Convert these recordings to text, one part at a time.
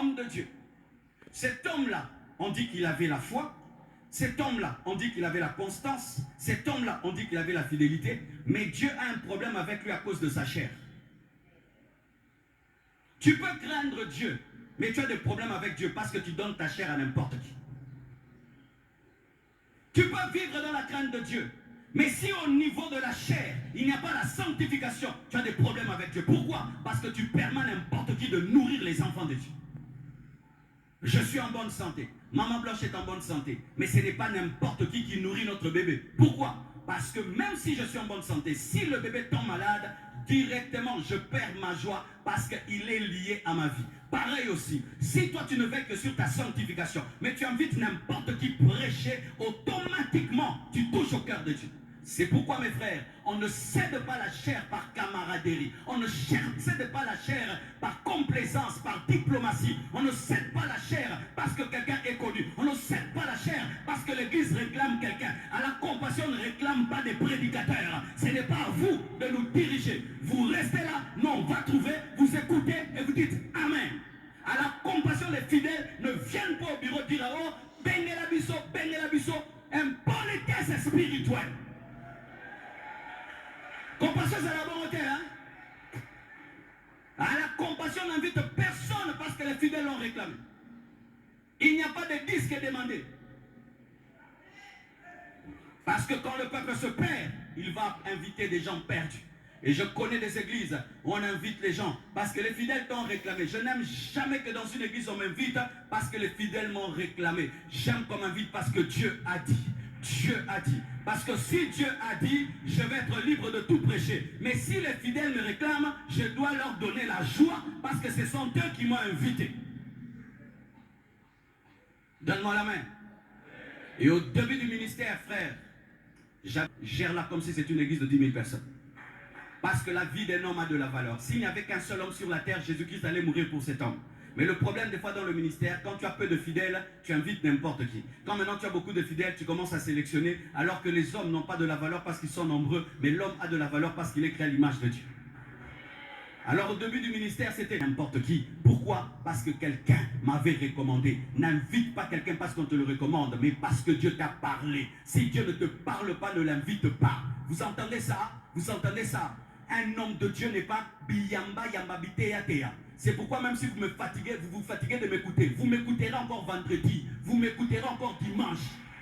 homme de Dieu. Cet homme-là, on dit qu'il avait la foi. Cet homme-là, on dit qu'il avait la constance. Cet homme-là, on dit qu'il avait la fidélité. Mais Dieu a un problème avec lui à cause de sa chair. Tu peux craindre Dieu, mais tu as des problèmes avec Dieu parce que tu donnes ta chair à n'importe qui. Tu peux vivre dans la crainte de Dieu, mais si au niveau de la chair, il n'y a pas la sanctification, tu as des problèmes avec Dieu. Pourquoi? Parce que tu permets à n'importe qui de nourrir les enfants de Dieu. Je suis en bonne santé. Maman Blanche est en bonne santé. Mais ce n'est pas n'importe qui nourrit notre bébé. Pourquoi? Parce que même si je suis en bonne santé, si le bébé tombe malade, directement je perds ma joie parce qu'il est lié à ma vie. Pareil aussi, si toi tu ne veilles que sur ta sanctification, mais tu invites n'importe qui prêcher, automatiquement tu touches au cœur de Dieu. C'est pourquoi mes frères, on ne cède pas la chair par camaraderie. On ne cède pas la chair par complaisance, par diplomatie. On ne cède pas la chair parce que quelqu'un est connu. On ne cède pas la chair parce que l'église réclame quelqu'un. À la compassion ne réclame pas des prédicateurs. Ce n'est pas à vous de nous diriger. Vous restez là, non, on va trouver, vous écoutez et vous dites Amen. À la compassion, les fidèles ne viennent pas au bureau dire oh, baigne la bisso, un politesse spirituelle. Compassion, c'est la bonne hauteur, hein? À la compassion, on n'invite personne parce que les fidèles l'ont réclamé. Il n'y a pas de disque demandé. Parce que quand le peuple se perd, il va inviter des gens perdus. Et je connais des églises où on invite les gens parce que les fidèles t'ont réclamé. Je n'aime jamais que dans une église on m'invite parce que les fidèles m'ont réclamé. J'aime qu'on m'invite parce que Dieu a dit. Dieu a dit. Parce que si Dieu a dit, je vais être libre de tout prêcher. Mais si les fidèles me réclament, je dois leur donner la joie parce que ce sont eux qui m'ont invité. Donne-moi la main. Et au début du ministère, frère, gère-la comme si c'était une église de 10 000 personnes. Parce que la vie d'un homme a de la valeur. S'il n'y avait qu'un seul homme sur la terre, Jésus-Christ allait mourir pour cet homme. Mais le problème des fois dans le ministère, quand tu as peu de fidèles, tu invites n'importe qui. Quand maintenant tu as beaucoup de fidèles, tu commences à sélectionner, alors que les hommes n'ont pas de la valeur parce qu'ils sont nombreux, mais l'homme a de la valeur parce qu'il est créé à l'image de Dieu. Alors au début du ministère, c'était n'importe qui. Pourquoi? Parce que quelqu'un m'avait recommandé. N'invite pas quelqu'un parce qu'on te le recommande, mais parce que Dieu t'a parlé. Si Dieu ne te parle pas, ne l'invite pas. Vous entendez ça? Vous entendez ça? Un homme de Dieu n'est pas biyamba yamba bitea tea. C'est pourquoi même si vous me fatiguez, vous vous fatiguez de m'écouter. Vous m'écouterez encore vendredi. Vous m'écouterez encore dimanche.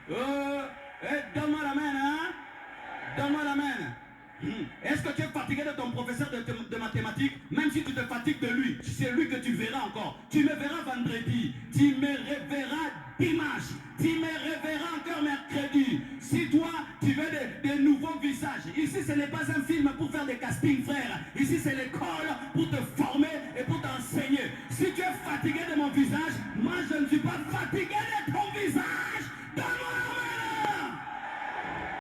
Donne-moi la main, hein? Donne-moi la main. Est-ce que tu es fatigué de ton professeur de mathématiques? Même si tu te fatigues de lui, c'est lui que tu verras encore. Tu me verras vendredi. Tu me reverras dimanche. Tu me reverras encore mercredi. Si toi, tu veux des nouveaux visages. Ici, ce n'est pas un film pour faire des castings, frère. Ici, c'est l'école pour te former et pour t'enseigner. Si tu es fatigué de mon visage, moi, je ne suis pas fatigué de